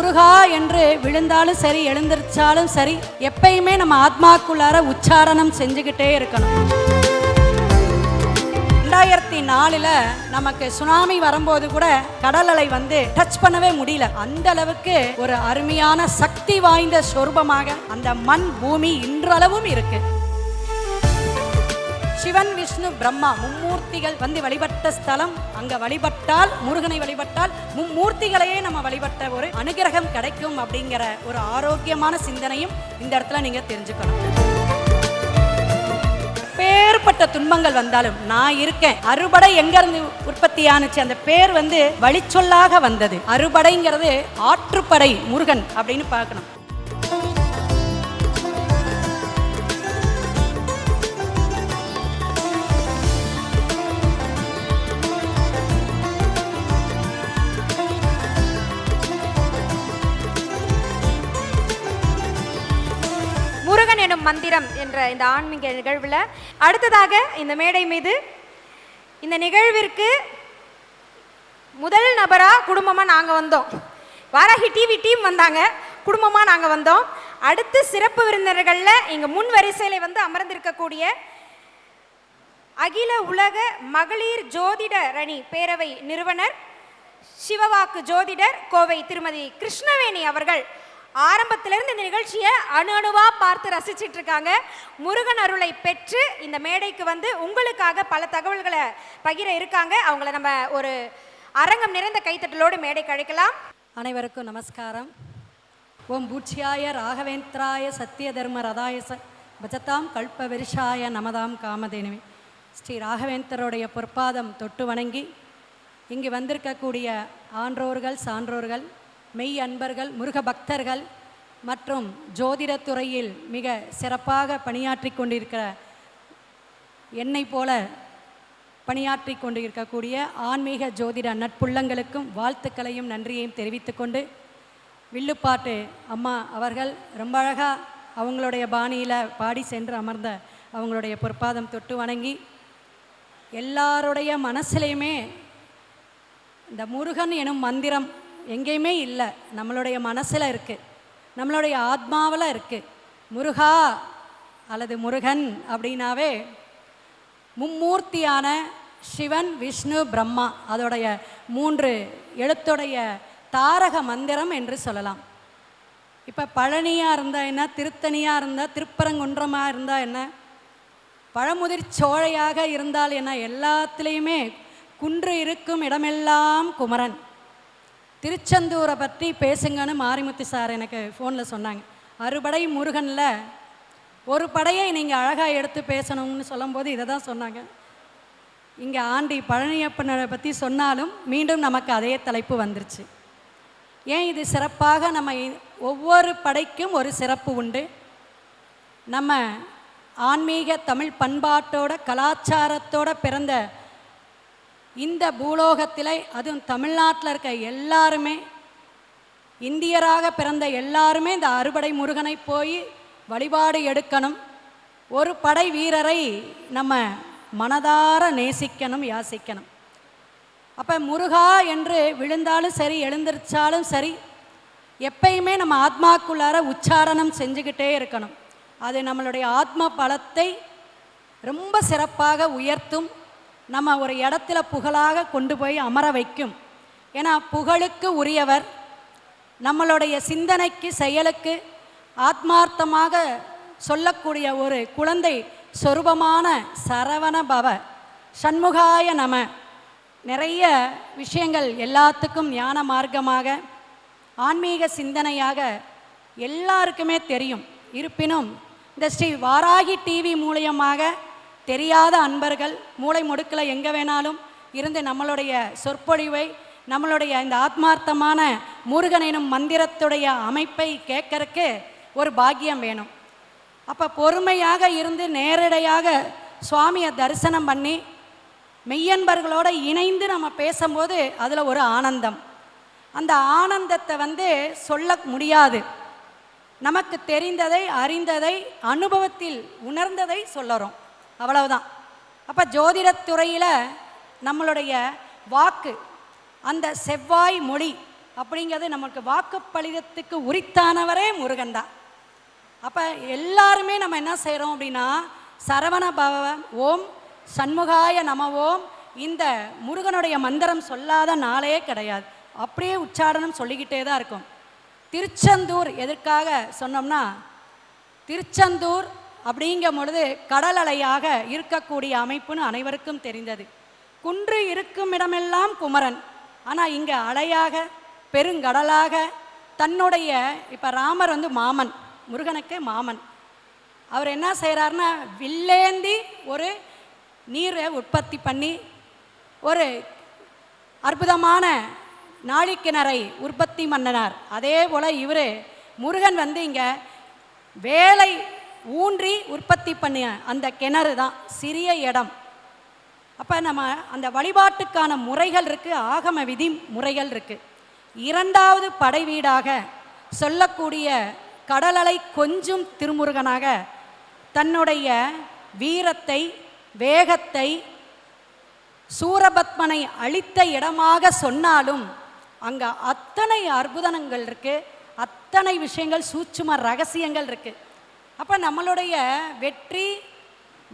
முருகா என்று விழுந்தாலும் சரி, எழுந்திருச்சாலும் சரி, எப்பயுமே நம்ம ஆத்மாக்குள்ளார உச்சாரணம் செஞ்சுக்கிட்டே இருக்கணும். 2004 நமக்கு சுனாமி வரும்போது கூட கடல் அலை டச் பண்ணவே முடியல. அந்த அளவுக்கு ஒரு அருமையான சக்தி வாய்ந்த சொரூபமாக அந்த மண் பூமி இன்றளவும் இருக்கு. சிவன், விஷ்ணு, பிரம்மா மும்மூர்த்திகள் வழிபட்ட ஸ்தலம். அங்க வழிபட்டால், முருகனை வழிபட்டால் மும்மூர்த்திகளையே நம்ம வழிபட்ட ஒரு அனுகிரகம் கிடைக்கும் அப்படிங்கிற ஒரு ஆரோக்கியமான சிந்தனையும் இந்த இடத்துல நீங்க தெரிஞ்சுக்கணும். பேர்பட்ட துன்பங்கள் வந்தாலும் நான் இருக்கேன். அறுபடை எங்க இருந்து உற்பத்தி ஆனுச்சு? அந்த பேர் வழிச்சொல்லாக வந்தது. அறுபடைங்கிறது ஆற்றுப்படை முருகன் அப்படின்னு பார்க்கணும். முருகன் எனும் மந்திரம் என்ற இந்த ஆன்மீக நிகழ்வில் அடுத்ததாக இந்த மேடை மீது இந்த நிகழ்விற்கு முதல் நபராக குடும்பமாக நாங்கள் வந்தோம். வாராகி டிவி டீம் வந்தாங்க, குடும்பமாக நாங்கள் வந்தோம். அடுத்து சிறப்பு விருந்தினர்களில் இங்கே முன் வரிசையில் அமர்ந்திருக்கக்கூடிய அகில உலக மகளிர் ஜோதிடர் அணி பேரவை நிறுவனர், சிவவாக்கு ஜோதிடர் கோவை திருமதி கிருஷ்ணவேணி அவர்கள் ஆரம்பத்திலிருந்து இந்த நிகழ்ச்சியை அணுவா பார்த்து ரசிச்சிட்டு இருக்காங்க. முருகன் அருளை பெற்று இந்த மேடைக்கு உங்களுக்காக பல தகவல்களை பகிர இருக்காங்க. அவங்கள நம்ம ஒரு அரங்கம் நிறைந்த கைத்தட்டலோடு மேடைக்கு அழைக்கலாம். அனைவருக்கும் நமஸ்காரம். ஓம் பூட்சியாய ராகவேந்திராய சத்திய தர்ம ரதாயச பஜதாம் கல்ப விருஷாய நமதாம் காமதேனுவே. ஸ்ரீ ராகவேந்தருடைய பொற்பாதம் தொட்டு வணங்கி இங்கு வந்திருக்கக்கூடிய ஆன்றோர்கள், சான்றோர்கள், மெய் அன்பர்கள், முருக பக்தர்கள் மற்றும் ஜோதிடத்துறையில் மிக சிறப்பாக பணியாற்றி கொண்டிருக்கிற என்னை போல பணியாற்றி கொண்டிருக்கக்கூடிய ஆன்மீக ஜோதிட நட்புள்ளங்களுக்கும் வாழ்த்துக்களையும் நன்றியையும் தெரிவித்துக்கொண்டு, வில்லுப்பாட்டு அம்மா அவர்கள் ரொம்ப அழகாக அவங்களுடைய பாணியில் பாடி சென்று அமர்ந்த அவங்களுடைய பொற்பாதம் தொட்டு வணங்கி, எல்லாருடைய மனசுலையுமே இந்த முருகன் எனும் மந்திரம் எங்கேயுமே இல்லை, நம்மளுடைய மனசில் இருக்குது, நம்மளுடைய ஆத்மாவில் இருக்குது. முருகா அல்லது முருகன் அப்படின்னாவே மும்மூர்த்தியான சிவன், விஷ்ணு, பிரம்மா அதோடைய 3 எழுத்துடைய தாரக மந்திரம் என்று சொல்லலாம். இப்போ பழனியாக இருந்தால் என்ன, திருத்தணியாக இருந்தால், திருப்பரங்குன்றமாக இருந்தால் என்ன, பழமுதிர் சோழையாக இருந்தால் என்ன, எல்லாத்துலேயுமே குன்று இருக்கும் இடமெல்லாம் குமரன். திருச்செந்தூரை பற்றி பேசுங்கன்னு மாரிமுத்து சார் எனக்கு ஃபோனில் சொன்னாங்க. அறுபடை முருகனில் ஒரு படையை நீங்கள் அழகாக எடுத்து பேசணும்னு சொல்லும்போது இதை தான் சொன்னாங்க. இங்கே ஆண்டி பழனியப்பனை பற்றி சொன்னாலும் மீண்டும் நமக்கு அதே தலைப்பு வந்துருச்சு. ஏன் இது சிறப்பாக நம்ம ஒவ்வொரு படைக்கும் ஒரு சிறப்பு உண்டு. நம்ம ஆன்மீக தமிழ் பண்பாட்டோட கலாச்சாரத்தோட பிறந்த இந்த பூலோகத்தில், அதுவும் தமிழ்நாட்டில் இருக்க எல்லாருமே, இந்தியராக பிறந்த எல்லாருமே இந்த அறுபடை முருகனை போய் வழிபாடு எடுக்கணும். ஒரு படை வீரரை நம்ம மனதார நேசிக்கணும், யாசிக்கணும். அப்போ முருகா என்று விழுந்தாலும் சரி, எழுந்திருச்சாலும் சரி, எப்பயுமே நம்ம ஆத்மாக்குள்ளார உச்சாரணம் செஞ்சுக்கிட்டே இருக்கணும். அது நம்மளுடைய ஆத்ம பலத்தை ரொம்ப சிறப்பாக உயர்த்தும். நம்ம ஒரு இடத்துல புகழாக கொண்டு போய் அமர வைக்கும். ஏன்னா புகழுக்கு உரியவர், நம்மளுடைய சிந்தனைக்கு, செயலுக்கு ஆத்மார்த்தமாக சொல்லக்கூடிய ஒரு குழந்தை சொரூபமான சரவண பவ சண்முகாய நம. நிறைய விஷயங்கள் எல்லாத்துக்கும் ஞான மார்க்கமாக, ஆன்மீக சிந்தனையாக எல்லாருக்குமே தெரியும். இருப்பினும் இந்த ஸ்ரீ வாராகி டிவி மூலியமாக தெரியாத அன்பர்கள் மூளை முடுக்கில் எங்கே வேணாலும் இருந்து நம்மளுடைய சொற்பொழிவை, நம்மளுடைய இந்த ஆத்மார்த்தமான முருகன் எனும் மந்திரத்துடைய அமைப்பை கேட்கறக்கு ஒரு பாக்கியம் வேணும். அப்போ பொறுமையாக இருந்து நேரடியாக சுவாமியை தரிசனம் பண்ணி மெய்யன்பர்களோடு இணைந்து நம்ம பேசும்போது அதில் ஒரு ஆனந்தம். அந்த ஆனந்தத்தை சொல்ல முடியாது. நமக்கு தெரிந்ததை, அறிந்ததை, அனுபவத்தில் உணர்ந்ததை சொல்லுறோம், அவ்வளவுதான். அப்போ ஜோதிடத்துறையில் நம்மளுடைய வாக்கு, அந்த செவ்வாய் மொழி அப்படிங்கிறது நமக்கு வாக்குப்பளிதத்துக்கு உரித்தானவரே முருகன் தான். அப்போ எல்லாருமே நம்ம என்ன செய்கிறோம் அப்படின்னா, சரவண பவ ஓம் சண்முகாய நம ஓம் இந்த முருகனுடைய மந்திரம் சொல்லாத நாளே கிடையாது. அப்படியே உச்சாரணம் சொல்லிக்கிட்டே தான் இருக்கும். திருச்செந்தூர் எதற்காக சொன்னோம்னா, திருச்செந்தூர் அப்படிங்கும் பொழுது கடல் அலையாக இருக்கக்கூடிய அமைப்புன்னு அனைவருக்கும் தெரிந்தது. குன்று இருக்கும் இடமெல்லாம் குமரன், ஆனால் இங்கே அலையாக பெருங்கடலாக தன்னுடைய, இப்போ ராமர் வந்து மாமன், முருகனுக்கு மாமன். அவர் என்ன செய்கிறாருன்னா, வில்லேந்தி ஒரு நீரை உற்பத்தி பண்ணி ஒரு அற்புதமான நாழிக்கிணறை உற்பத்தி பண்ணினார். அதே போல் இவர் முருகன் வந்து இங்கே வேலை ஊன்றி உற்பத்தி பண்ணிய அந்த கிணறு தான் சிறிய இடம். அப்போ நம்ம அந்த வழிபாட்டுக்கான முறைகள் இருக்குது, ஆகம விதி முறைகள் இருக்குது. இரண்டாவது படை வீடாக சொல்லக்கூடிய கடலலை கொஞ்சம் திருமுருகனாக தன்னுடைய வீரத்தை வேகத்தை சூரபத்மனை அழித்த இடமாக சொன்னாலும் அங்கே அத்தனை அற்புதங்கள் இருக்குது, அத்தனை விஷயங்கள் சூட்சும ரகசியங்கள் இருக்குது. அப்போ நம்மளுடைய வெற்றி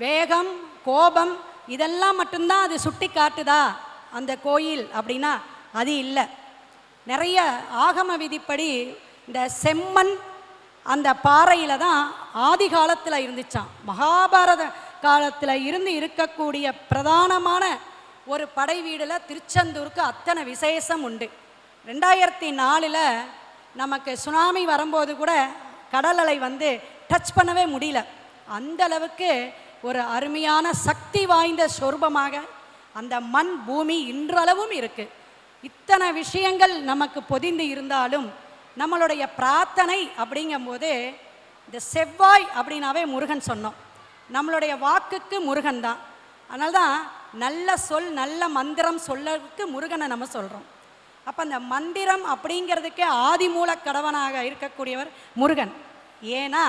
வேகம் கோபம் இதெல்லாம் மட்டும்தான் அது சுட்டி காட்டுதா அந்த கோயில் அப்படின்னா அது இல்லை. நிறைய ஆகம விதிப்படி இந்த செம்மண் அந்த பாறையில் தான் ஆதி காலத்தில் இருந்துச்சான். மகாபாரத காலத்தில் இருந்து இருக்கக்கூடிய பிரதானமான ஒரு படை வீடில் திருச்செந்தூருக்கு அத்தனை விசேஷம் உண்டு. 2004 நமக்கு சுனாமி வரும்போது கூட கடல் அலை வந்து டச் பண்ணவே முடியல. அந்த அளவுக்கு ஒரு அருமையான சக்தி வாய்ந்த சொரூபமாக அந்த மண் பூமி இன்றளவும் இருக்குது. இத்தனை விஷயங்கள் நமக்கு பொதிந்து இருந்தாலும் நம்மளுடைய பிரார்த்தனை அப்படிங்கும்போது இந்த செவ்வாய் அப்படின்னாவே முருகன் சொன்னோம். நம்மளுடைய வாக்குக்கு முருகன் தான். அதனால தான் நல்ல சொல் நல்ல மந்திரம் சொல்லறதுக்கு முருகனை நம்ம சொல்கிறோம். அப்போ அந்த மந்திரம் அப்படிங்கிறதுக்கே ஆதிமூல கடவனாக இருக்கக்கூடியவர் முருகன். ஏன்னா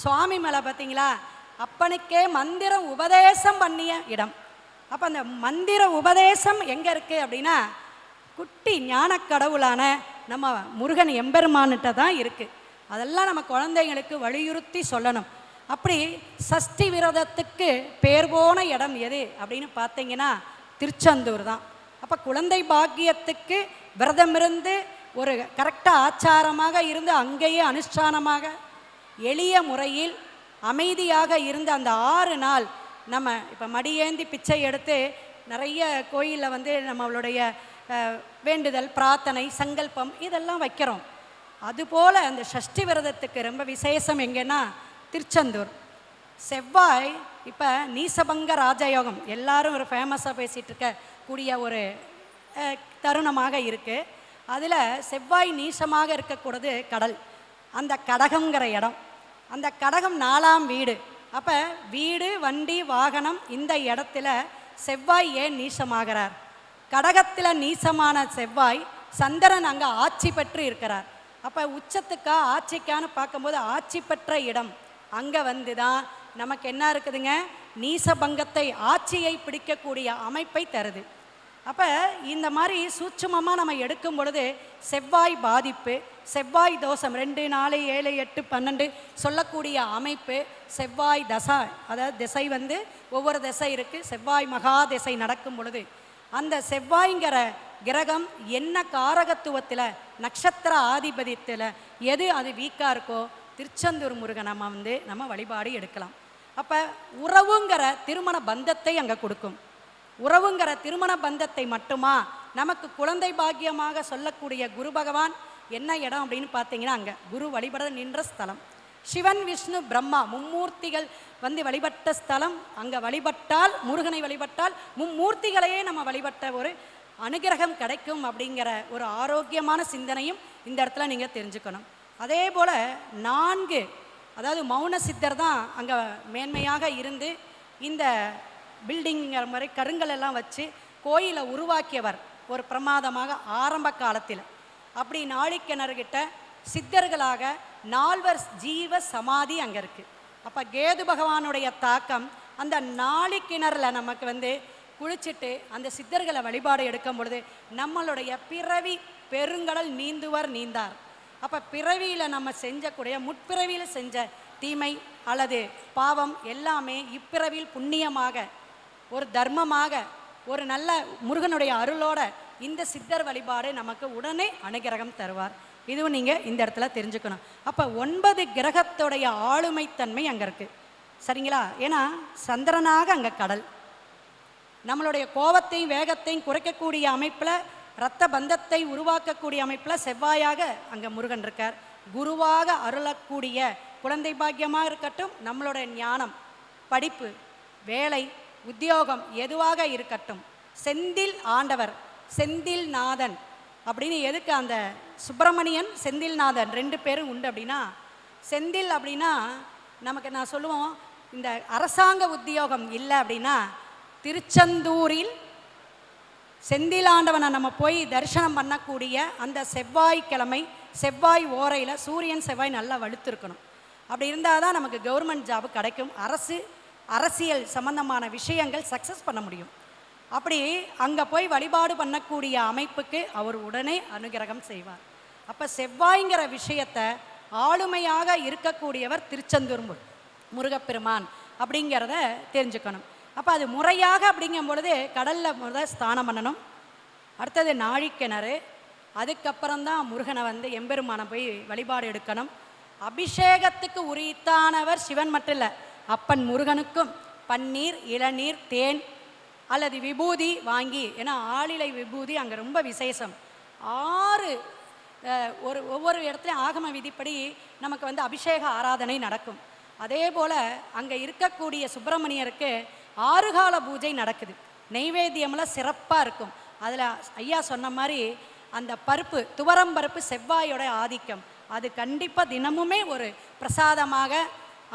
சுவாமி மேலே பார்த்தீங்களா, அப்பனுக்கே மந்திரம் உபதேசம் பண்ணிய இடம். அப்போ அந்த மந்திர உபதேசம் எங்கே இருக்குது அப்படின்னா, குட்டி ஞான கடவுளான நம்ம முருகன் எம்பெருமான்கிட்ட தான் இருக்குது. அதெல்லாம் நம்ம குழந்தைங்களுக்கு வலியுறுத்தி சொல்லணும். அப்படி சஷ்டி விரதத்துக்கு பேர் போன இடம் எது அப்படின்னு பார்த்தீங்கன்னா திருச்செந்தூர் தான். அப்போ குழந்தை பாக்கியத்துக்கு விரதமிருந்து ஒரு கரெக்டாக ஆச்சாரமாக இருந்து அங்கேயே அனுஷ்டானமாக எளிய முறையில் அமைதியாக இருந்த அந்த 6 நாள் நம்ம இப்போ மடியேந்தி பிச்சை எடுத்து நிறைய கோயிலில் வந்து நம்மளுடைய வேண்டுதல் பிரார்த்தனை சங்கல்பம் இதெல்லாம் வைக்கிறோம். அதுபோல் அந்த சஷ்டி விரதத்துக்கு ரொம்ப விசேஷம் எங்கன்னா திருச்செந்தூர். செவ்வாய் இப்போ நீசபங்க ராஜயோகம் எல்லாரும் ஒரு ஃபேமஸாக பேசிகிட்டு இருக்க கூடிய ஒரு தருணமாக இருக்குது. அதில் செவ்வாய் நீசமாக இருக்கக்கூடாது கடல், அந்த கடகங்கிற இடம். அந்த கடகம் 4ஆம் வீடு. அப்போ வீடு வண்டி வாகனம் இந்த இடத்துல செவ்வாய் ஏன் நீசமாகிறார்? கடகத்தில் நீசமான செவ்வாய் சந்திரன் அங்கே ஆட்சி பெற்று இருக்கிறார். அப்போ உச்சத்துக்கா ஆட்சிக்கான்னு பார்க்கும்போது ஆட்சி பெற்ற இடம் அங்கே வந்து தான் நமக்கு என்ன இருக்குதுங்க, நீசபங்கத்தை ஆட்சியை பிடிக்கக்கூடிய அமைப்பை தருது. அப்போ இந்த மாதிரி சூட்சுமமாக நம்ம எடுக்கும் பொழுது செவ்வாய் பாதிப்பு, செவ்வாய் தோஷம் 2, 4, 7, 8, 12 சொல்லக்கூடிய அமைப்பு செவ்வாய் தசை, அதாவது திசை வந்து ஒவ்வொரு திசை இருக்குது. செவ்வாய் மகா திசை நடக்கும் பொழுது அந்த செவ்வாய்ங்கிற கிரகம் என்ன காரகத்துவத்தில் நட்சத்திர ஆதிபதியத்தில் எது அது வீக்காக இருக்கோ திருச்செந்தூர் முருகன் நம்ம வழிபாடு எடுக்கலாம். அப்போ உறவுங்கிற திருமண பந்தத்தை அங்கே கொடுக்கும். உறவுங்கிற திருமண பந்தத்தை மட்டுமா நமக்கு குழந்தை பாக்கியமாக சொல்லக்கூடிய குரு பகவான் என்ன இடம் அப்படின்னு பார்த்தீங்கன்னா அங்கே குரு வழிபட நின்ற ஸ்தலம். சிவன் விஷ்ணு பிரம்மா மும்மூர்த்திகள் வந்து வழிபட்ட ஸ்தலம். அங்கே வழிபட்டால் முருகனை வழிபட்டால் மும்மூர்த்திகளையே நம்ம வழிபட்ட ஒரு அனுகிரகம் கிடைக்கும் அப்படிங்கிற ஒரு ஆரோக்கியமான சிந்தனையும் இந்த இடத்துல நீங்கள் தெரிஞ்சுக்கணும். அதே போல் 4 அதாவது மௌன சித்தர் தான் அங்கே மேன்மையாக இருந்து இந்த பில்டிங்கிற மாதிரி கருங்கல் எல்லாம் வச்சு கோயிலை உருவாக்கியவர் ஒரு பிரமாதமாக ஆரம்ப காலத்தில். அப்படி நாழிக்கிணறுகிட்ட சித்தர்களாக 4 ஜீவ சமாதி அங்கே இருக்குது. அப்போ கேது பகவானுடைய தாக்கம் அந்த நாழிக்கிணறுல நமக்கு வந்து குளிச்சுட்டு அந்த சித்தர்களை வழிபாடு எடுக்கும் பொழுது நம்மளுடைய பிறவி பெருங்கடல் நீந்துவர் நீந்தார். அப்போ பிறவியில் நம்ம செஞ்சக்கூடிய முற்பிறவியில் செஞ்ச தீமை அல்லது பாவம் எல்லாமே இப்பிறவியில் புண்ணியமாக ஒரு தர்மமாக ஒரு நல்ல முருகனுடைய அருளோட இந்த சித்தர் வழிபாடு நமக்கு உடனே அனுகிரகம் தருவார். இதுவும் நீங்கள் இந்த இடத்துல தெரிஞ்சுக்கணும். அப்போ 9 கிரகத்துடைய ஆளுமைத்தன்மை அங்கே இருக்குது, சரிங்களா? ஏன்னா சந்திரனாக அங்கே கடல், நம்மளுடைய கோபத்தையும் வேகத்தையும் குறைக்கக்கூடிய அமைப்பில், இரத்த பந்தத்தை உருவாக்கக்கூடிய அமைப்பில் செவ்வாயாக அங்கே முருகன் இருக்கார். குருவாக அருளக்கூடிய குழந்தை பாக்கியமாக இருக்கட்டும், நம்மளுடைய ஞானம், படிப்பு, வேலை, உத்தியோகம் எதுவாக இருக்கட்டும், செந்தில் ஆண்டவர், செந்தில் நாதன் அப்படின்னு எதுக்கு அந்த சுப்பிரமணியன் செந்தில்நாதன் 2 பேரும் உண்டு அப்படின்னா, செந்தில் அப்படின்னா நமக்கு நான் சொல்லுவோம், இந்த அரசாங்க உத்தியோகம் இல்லை அப்படின்னா திருச்செந்தூரில் செந்திலாண்டவனை நம்ம போய் தரிசனம் பண்ணக்கூடிய அந்த செவ்வாய்க்கிழமை செவ்வாய் ஓரையில் சூரியன் செவ்வாய் நல்லா வலுத்திருக்கணும். அப்படி இருந்தால் தான் நமக்கு கவர்மெண்ட் ஜாப் கிடைக்கும், அரசியல் சம்பந்தமான விஷயங்கள் சக்ஸஸ் பண்ண முடியும். அப்படி அங்கே போய் வழிபாடு பண்ணக்கூடிய அமைப்புக்கு அவர் உடனே அனுகிரகம் செய்வார். அப்போ செவ்வாய்ங்கிற விஷயத்தை ஆளுமையாக இருக்கக்கூடியவர் திருச்செந்தூர் முருகப்பெருமான் அப்படிங்கிறத தெரிஞ்சுக்கணும். அப்போ அது முறையாக அப்படிங்கும் பொழுது கடலில் முதல் ஸ்நானம் பண்ணணும், அடுத்தது நாழிக்கிணறு, அதுக்கப்புறம்தான் முருகனை வந்து எம்பெருமானை போய் வழிபாடு எடுக்கணும். அபிஷேகத்துக்கு உரித்தானவர் சிவன் மட்டும் இல்லை, அப்பன் முருகனுக்கும் பன்னீர், இளநீர், தேன் அல்லது விபூதி வாங்கி, ஏன்னா ஆளிலை விபூதி அங்கே ரொம்ப விசேஷம். 6 ஒவ்வொரு இடத்துலையும் ஆகம விதிப்படி நமக்கு வந்து அபிஷேக ஆராதனை நடக்கும். அதே போல் அங்கே இருக்கக்கூடிய சுப்பிரமணியருக்கு 6 கால பூஜை நடக்குது. நெய்வேத்தியமெல்லாம் சிறப்பாக இருக்கும். அதில் ஐயா சொன்ன மாதிரி அந்த பருப்பு, துவரம் பருப்பு செவ்வாயோட ஆதிக்கம், அது கண்டிப்பாக தினமுமே ஒரு பிரசாதமாக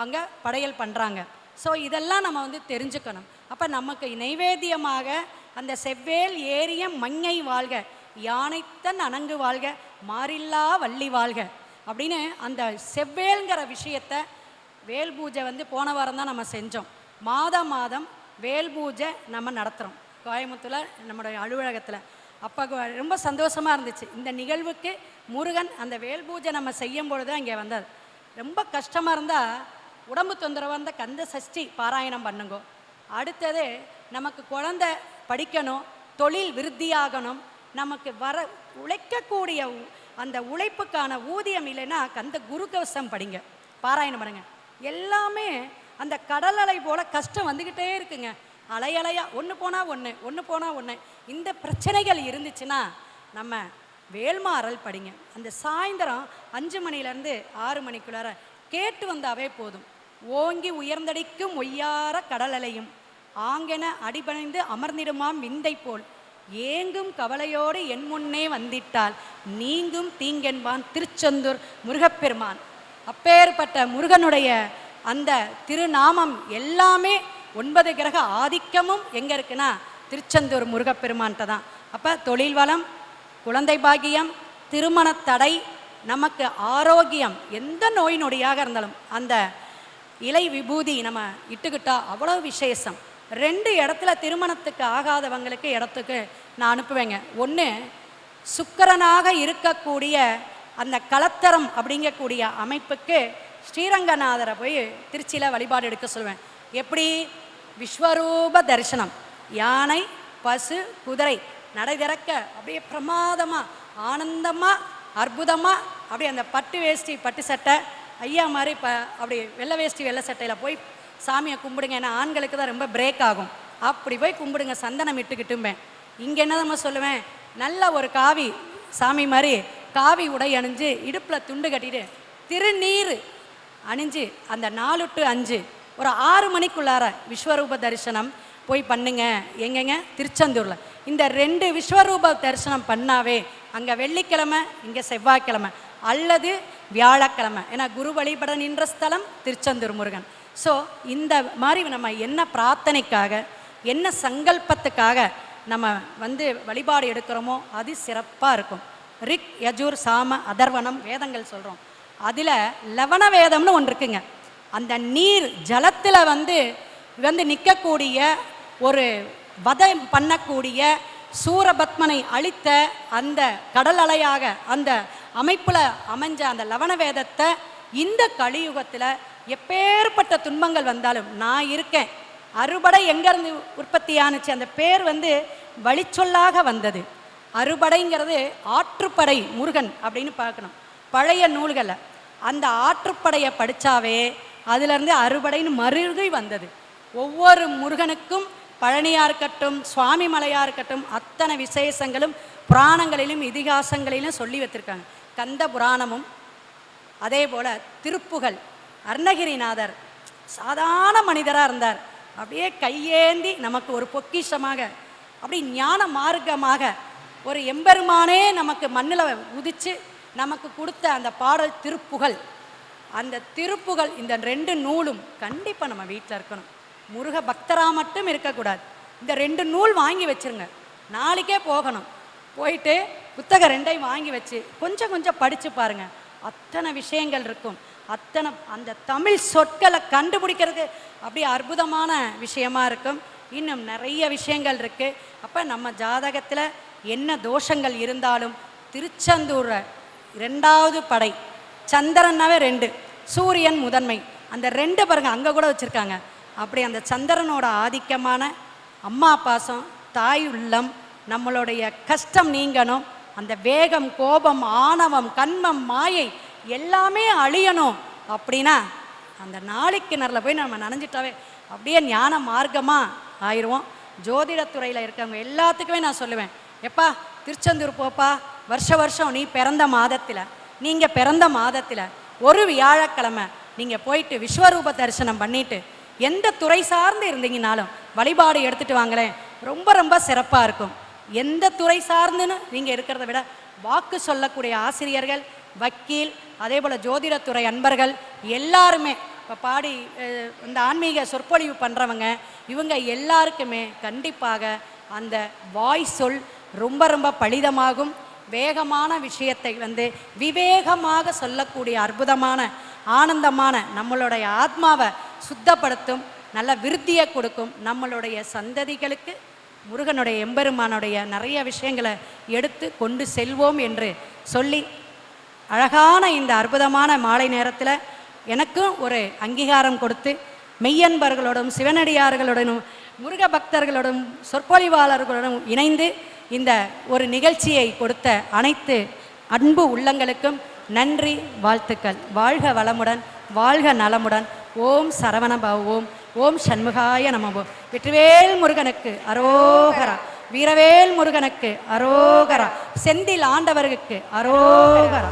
அங்கே படையல் பண்ணுறாங்க. ஸோ இதெல்லாம் நம்ம வந்து தெரிஞ்சுக்கணும். அப்போ நமக்கு நைவேத்தியமாக அந்த செவ்வேல் ஏறிய மங்கை வாழ்க, யானைத்தன் அணங்கு வாழ்க, மாறில்லா வள்ளி வாழ்க அப்படின்னு அந்த செவ்வேல்ங்கிற விஷயத்தை, வேல் பூஜை வந்து போன வாரம் தான் நம்ம செஞ்சோம். மாதம் வேல் பூஜை நம்ம நடத்துகிறோம் கோயம்புத்தூரில் நம்மளுடைய அலுவலகத்தில். அப்போ ரொம்ப சந்தோஷமாக இருந்துச்சு. இந்த நிகழ்வுக்கு முருகன் அந்த வேல் பூஜை நம்ம செய்யும் பொழுது அங்கே வந்தார். ரொம்ப கஷ்டமாக இருந்தால் உடம்பு தொந்தரவாக இருந்தால் கந்த சஷ்டி பாராயணம் பண்ணுங்கோ. அடுத்தது நமக்கு குழந்தை படிக்கணும், தொழில் விருத்தியாகணும், நமக்கு உழைக்கக்கூடிய அந்த உழைப்புக்கான ஊதியம் இல்லைன்னா கந்த குருகவசம் படிங்க, பாராயணம் பண்ணுங்க. எல்லாமே அந்த கடல் அலை போல் கஷ்டம் வந்துக்கிட்டே இருக்குங்க, அலையலையா, ஒன்று போனால் ஒன்று. இந்த பிரச்சனைகள் இருந்துச்சுன்னா நம்ம வேல்மாறல் படிங்க. அந்த சாயந்தரம் 5 மணிலேருந்து 6 மணிக்குள்ளார கேட்டு வந்தாவே போதும். ஓங்கி உயர்ந்தடிக்கும் ஒய்யார கடல் அலையும் ஆங்கென அடிபணிந்து அமர்ந்திடுமாம் விந்தை போல் ஏங்கும் கவலையோடு என் முன்னே வந்திட்டால் நீங்கும் தீங்கென்பான் திருச்செந்தூர் முருகப்பெருமான். அப்பேற்பட்ட முருகனுடைய அந்த திருநாமம் எல்லாமே 9 கிரக ஆதிக்கமும் எங்கே இருக்குன்னா திருச்செந்தூர் முருகப்பெருமான்கிட்ட தான். அப்போ தொழில் வளம், குழந்தை பாக்கியம், திருமண தடை, நமக்கு ஆரோக்கியம், எந்த நோய் நொடியாக இருந்தாலும் அந்த இலை விபூதி நம்ம இட்டுக்கிட்டா அவ்வளோ விசேஷம். 2 இடத்துல திருமணத்துக்கு ஆகாதவங்களுக்கு இடத்துக்கு நான் அனுப்புவேங்க. ஒன்று, சுக்கிரனாக இருக்கக்கூடிய அந்த கலத்தரம் அப்படிங்கக்கூடிய அமைப்புக்கு ஸ்ரீரங்கநாதரை போய் திருச்சியில் வழிபாடு எடுக்க சொல்லுவேன். எப்படி? விஸ்வரூப தரிசனம், யானை, பசு, குதிரை நடை திறக்க அப்படியே பிரமாதமாக ஆனந்தமாக அற்புதமாக அப்படியே அந்த பட்டு வேஷ்டி பட்டு சட்டை ஐயா மாதிரி அப்படி வெள்ளை வேஷ்டி வெள்ளை சட்டையில் போய் சாமியை கும்பிடுங்க. ஏன்னா ஆண்களுக்கு தான் ரொம்ப பிரேக் ஆகும். அப்படி போய் கும்பிடுங்க, சந்தனம் இட்டுக்கிட்டும்பேன். இங்கே என்ன நம்ம சொல்லுவேன், நல்ல ஒரு காவி சாமி மாதிரி காவி உடை அணிஞ்சு இடுப்பில் துண்டு கட்டிட்டு திருநீர் அணிஞ்சு அந்த 4 to 5 ஒரு 6 மணிக்குள்ளார விஸ்வரூப தரிசனம் போய் பண்ணுங்க. எங்கெங்க? திருச்செந்தூரில். இந்த 2 விஸ்வரூப தரிசனம் பண்ணாவே அங்கே வெள்ளிக்கிழமை, இங்கே செவ்வாய்க்கிழமை அல்லது வியாழக்கிழமை. ஏன்னா குரு வழிபட நின்ற ஸ்தலம் திருச்செந்தூர் முருகன். ஸோ இந்த மாதிரி நம்ம என்ன பிரார்த்தனைக்காக, என்ன சங்கல்பத்துக்காக நம்ம வந்து வழிபாடு எடுக்கிறோமோ அது சிறப்பாக இருக்கும். ரிக், யஜூர், சாம, அதர்வனம் வேதங்கள் சொல்கிறோம். அதில் லவண வேதம்னு ஒன்று இருக்குங்க. அந்த நீர் ஜலத்தில் வந்து நிற்கக்கூடிய ஒரு வதை பண்ணக்கூடிய சூரபத்மனை அழித்த அந்த கடல் அலையாக அந்த அமைப்பில் அமைஞ்ச அந்த லவண வேதத்தை இந்த கலியுகத்தில் எப்பேற்பட்ட துன்பங்கள் வந்தாலும் நான் இருக்கேன். அறுபடை எங்கேருந்து உற்பத்தி ஆணுச்சு? அந்த பேர் வழிச்சொல்லாக வந்தது. அறுபடைங்கிறது ஆற்றுப்படை முருகன் அப்படின்னு பார்க்கணும். பழைய நூல்களில் அந்த ஆற்றுப்படையை படித்தாவே அதிலிருந்து அறுபடைன்னு மருகை வந்தது. ஒவ்வொரு முருகனுக்கும் பழனியாக இருக்கட்டும், சுவாமி மலையாக இருக்கட்டும், அத்தனை விசேஷங்களும் புராணங்களிலும் இதிகாசங்களிலும் சொல்லி வச்சுருக்காங்க. கந்த புராணமும் அதே போல் திருப்புகழ். அருணகிரிநாதர் சாதாரண மனிதராக இருந்தார். அப்படியே கையேந்தி நமக்கு ஒரு பொக்கிஷமாக அப்படி ஞான மார்க்கமாக ஒரு எம்பெருமானே நமக்கு மண்ணில் உதித்து நமக்கு கொடுத்த அந்த பாடல் திருப்புகழ். அந்த திருப்புகழ் இந்த 2 நூலும் கண்டிப்பாக நம்ம வீட்டில் இருக்கணும். முருக பக்தராக மட்டும் இருக்கக்கூடாது. இந்த 2 நூல் வாங்கி வச்சுருங்க. நாளைக்கே போகணும், போயிட்டு புத்தகம் 2ஐயும் வாங்கி வச்சு கொஞ்சம் கொஞ்சம் படித்து பாருங்கள். அத்தனை விஷயங்கள் இருக்கும். அத்தனை அந்த தமிழ் சொற்களை கண்டுபிடிக்கிறது அப்படி அற்புதமான விஷயமா இருக்கும். இன்னும் நிறைய விஷயங்கள் இருக்குது. அப்போ நம்ம ஜாதகத்தில் என்ன தோஷங்கள் இருந்தாலும் திருச்செந்தூர் 2வது படை, சந்திரனாவே 2, சூரியன் முதன்மை, அந்த 2 பாருங்க அங்கே கூட வச்சுருக்காங்க. அப்படி அந்த சந்திரனோட ஆதிக்கமான அம்மா பாசம், தாய் உள்ளம், நம்மளுடைய கஷ்டம் நீங்கணும், அந்த வேகம், கோபம், ஆணவம், கண்மம், மாயை எல்லாமே அழியணும் அப்படின்னா அந்த நாளைக்கிணறில் போய் நம்ம நனைஞ்சிட்டாவே அப்படியே ஞான மார்க்கமாக ஆயிடுவோம். ஜோதிடத்துறையில் இருக்கவங்க எல்லாத்துக்குமே நான் சொல்லுவேன், எப்பா திருச்செந்தூர் போப்பா, வருஷம் நீ பிறந்த மாதத்தில், நீங்கள் பிறந்த மாதத்தில் ஒரு வியாழக்கிழமை நீங்கள் போயிட்டு விஸ்வரூப தரிசனம் பண்ணிவிட்டு எந்த துறை சார்ந்து இருந்தீங்கனாலும் வழிபாடு எடுத்துகிட்டு வாங்களேன். ரொம்ப ரொம்ப சிறப்பாக இருக்கும். எந்த துறை சார்ந்துன்னு நீங்கள் இருக்கிறத விட வாக்கு சொல்லக்கூடிய ஆசிரியர்கள், வக்கீல், அதே போல் ஜோதிடத்துறை அன்பர்கள் எல்லாருமே இப்போ பாடி இந்த ஆன்மீக சொற்பொழிவு பண்ணுறவங்க இவங்க எல்லாருக்குமே கண்டிப்பாக அந்த வாய் சொல் ரொம்ப ரொம்ப பலிதமாகும். வேகமான விஷயத்தை விவேகமாக சொல்லக்கூடிய அற்புதமான ஆனந்தமான நம்மளுடைய ஆத்மாவை சுத்தப்படுத்தும், நல்ல விருத்தியை கொடுக்கும். நம்மளுடைய சந்ததிகளுக்கு முருகனுடைய எம்பெருமானுடைய நிறைய விஷயங்களை எடுத்து கொண்டு செல்வோம் என்று சொல்லி அழகான இந்த அற்புதமான மாலை நேரத்தில் எனக்கும் ஒரு அங்கீகாரம் கொடுத்து மெய்யன்பர்களோடும் சிவனடியார்களுடனும் முருக பக்தர்களுடன் சொற்பொழிவாளர்களுடன் இணைந்து இந்த ஒரு நிகழ்ச்சியை கொடுத்த அனைத்து அன்பு உள்ளங்களுக்கும் நன்றி, வாழ்த்துக்கள். வாழ்க வளமுடன், வாழ்க நலமுடன். ஓம் சரவணபவ ஓம். ஓம் சண்முகாய நமோ. வெற்றிவேல் முருகனுக்கு அரோகரா. வீரவேல் முருகனுக்கு அரோகரா. செந்தில் ஆண்டவருக்கு அரோகரா.